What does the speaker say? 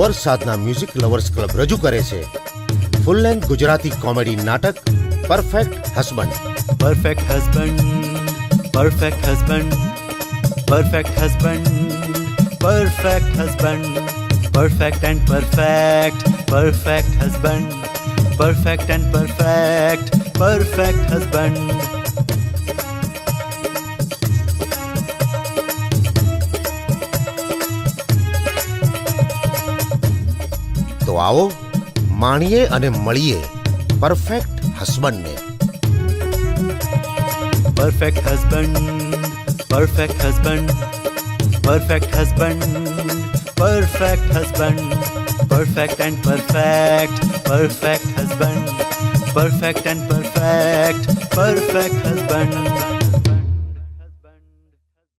વરસાદના music lovers club રજૂ કરે છે ફૂલ લેન્થ ગુજરાતી કોમેડી નાટક perfect husband. Perfect husband, perfect husband, perfect husband, perfect husband, perfect and perfect, perfect husband, perfect and perfect, perfect husband. તો આવો માણીએ અને મળીએ પરફેક્ટ હસબન્ડને. Perfect husband, perfect husband, perfect husband, perfect husband, perfect and perfect, perfect husband, perfect and perfect, perfect husband.